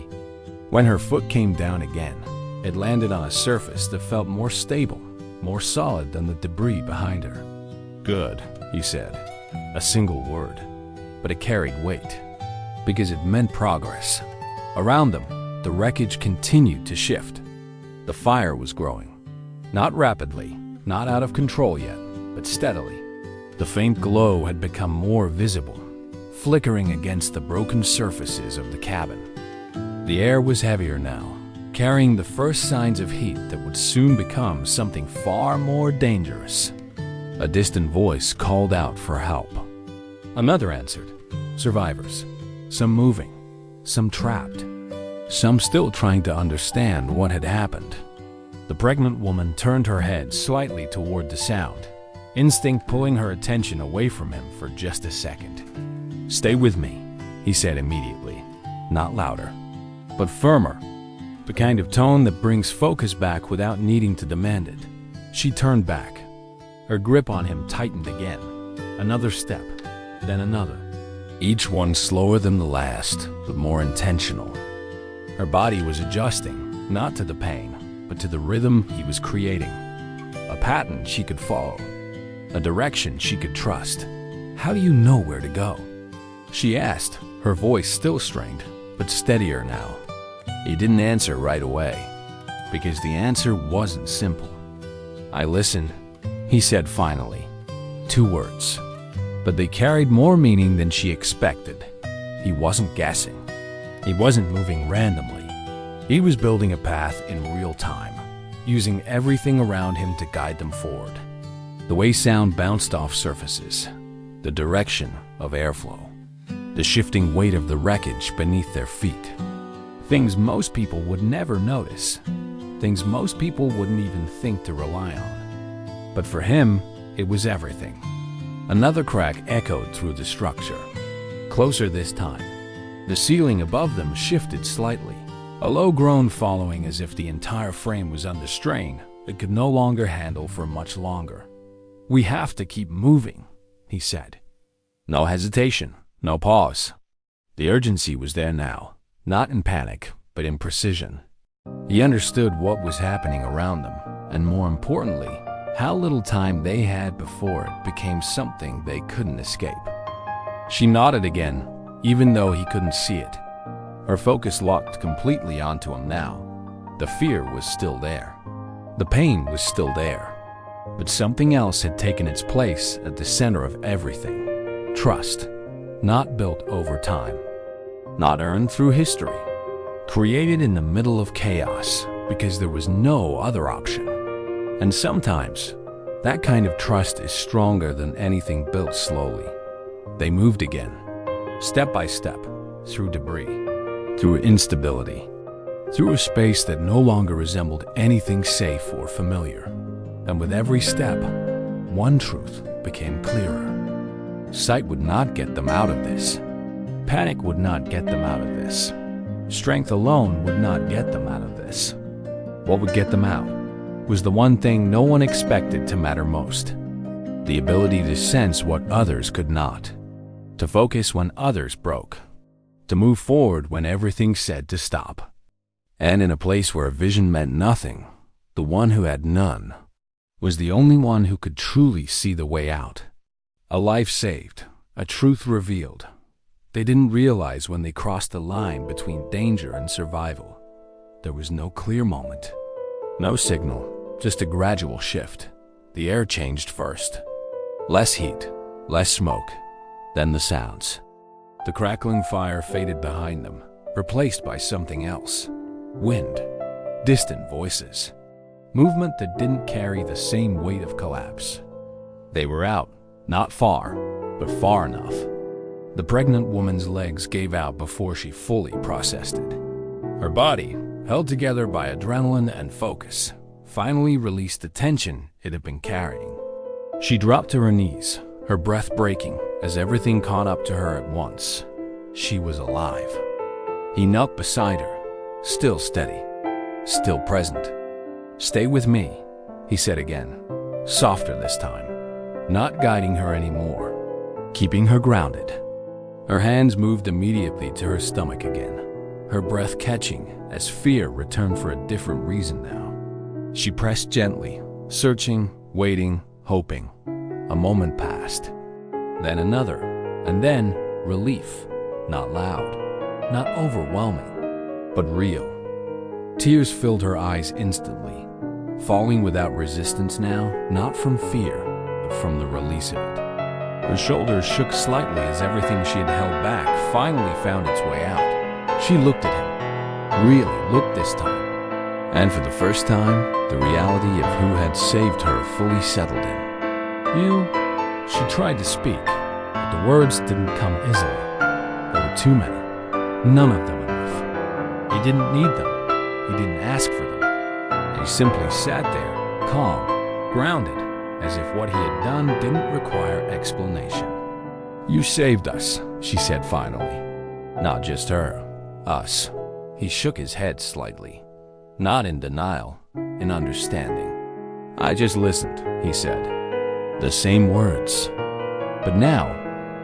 When her foot came down again, it landed on a surface that felt more stable, more solid than the debris behind her. Good, he said, a single word, but it carried weight, because it meant progress. Around them, the wreckage continued to shift. The fire was growing, not rapidly, not out of control yet, but steadily. The faint glow had become more visible, flickering against the broken surfaces of the cabin. The air was heavier now, carrying the first signs of heat that would soon become something far more dangerous. A distant voice called out for help. Another answered. Survivors. Some moving, some trapped, some still trying to understand what had happened. The pregnant woman turned her head slightly toward the sound, instinct pulling her attention away from him for just a second. Stay with me, he said immediately, not louder, but firmer, the kind of tone that brings focus back without needing to demand it. She turned back. Her grip on him tightened again. Another step, then another. Each one slower than the last, but more intentional. Her body was adjusting, not to the pain, but to the rhythm he was creating. A pattern she could follow, a direction she could trust. How do you know where to go? She asked, her voice still strained, but steadier now. He didn't answer right away, because the answer wasn't simple. I listened, he said finally. 2 words, but they carried more meaning than she expected. He wasn't guessing. He wasn't moving randomly. He was building a path in real time, using everything around him to guide them forward. The way sound bounced off surfaces, the direction of airflow, the shifting weight of the wreckage beneath their feet. Things most people would never notice, things most people wouldn't even think to rely on. But for him, it was everything. Another crack echoed through the structure. Closer this time. The ceiling above them shifted slightly, a low groan following as if the entire frame was under strain it could no longer handle for much longer. "We have to keep moving," he said. No hesitation, no pause. The urgency was there now, not in panic, but in precision. He understood what was happening around them, and more importantly, how little time they had before it became something they couldn't escape. She nodded again, even though he couldn't see it. Her focus locked completely onto him now. The fear was still there. The pain was still there. But something else had taken its place at the center of everything. Trust, not built over time, not earned through history, created in the middle of chaos because there was no other option. And sometimes, that kind of trust is stronger than anything built slowly. They moved again, step by step, through debris, through instability, through a space that no longer resembled anything safe or familiar. And with every step, one truth became clearer. Sight would not get them out of this. Panic would not get them out of this. Strength alone would not get them out of this. What would get them out was the one thing no one expected to matter most: the ability to sense what others could not, to focus when others broke, to move forward when everything said to stop. And in a place where vision meant nothing, the one who had none was the only one who could truly see the way out. A life saved, a truth revealed. They didn't realize when they crossed the line between danger and survival. There was no clear moment, no signal, just a gradual shift. The air changed first. Less heat, less smoke, then the sounds. The crackling fire faded behind them, replaced by something else. Wind, distant voices, movement that didn't carry the same weight of collapse. They were out, not far, but far enough. The pregnant woman's legs gave out before she fully processed it. Her body, held together by adrenaline and focus, finally released the tension it had been carrying. She dropped to her knees, her breath breaking as everything caught up to her at once. She was alive. He knelt beside her, still steady, still present. "Stay with me," he said again, softer this time, not guiding her anymore, keeping her grounded. Her hands moved immediately to her stomach again, her breath catching as fear returned for a different reason now. She pressed gently, searching, waiting, hoping. A moment passed, then another, and then relief, not loud, not overwhelming, but real. Tears filled her eyes instantly, falling without resistance now, not from fear, but from the release of it. Her shoulders shook slightly as everything she had held back finally found its way out. She looked at him, really looked this time, and for the first time, the reality of who had saved her fully settled in. "You," she tried to speak, but the words didn't come easily. There were too many, none of them enough. He didn't need them, he didn't ask for them. He simply sat there, calm, grounded, as if what he had done didn't require explanation. "You saved us," she said finally. "Not just her, us." He shook his head slightly, not in denial, in understanding. "I just listened," he said. The same words. But now,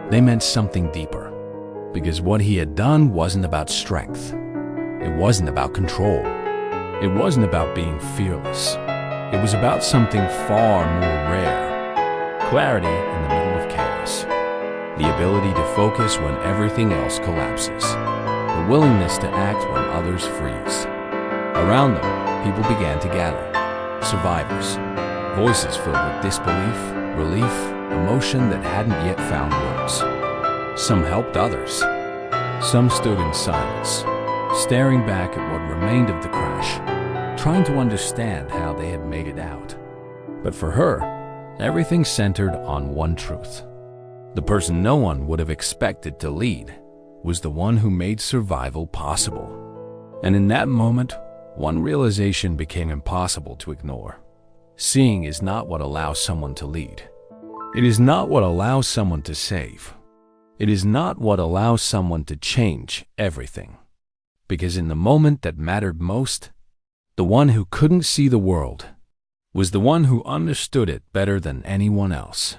they meant something deeper. Because what he had done wasn't about strength. It wasn't about control. It wasn't about being fearless. It was about something far more rare. Clarity in the middle of chaos. The ability to focus when everything else collapses. The willingness to act when others freeze. Around them, people began to gather. Survivors. Voices filled with disbelief, relief, emotion that hadn't yet found words. Some helped others. Some stood in silence, staring back at what remained of the crash, trying to understand how they had made it out. But for her, everything centered on one truth. The person no one would have expected to lead was the one who made survival possible. And in that moment, one realization became impossible to ignore. Seeing is not what allows someone to lead. It is not what allows someone to save. It is not what allows someone to change everything. Because in the moment that mattered most, the one who couldn't see the world was the one who understood it better than anyone else.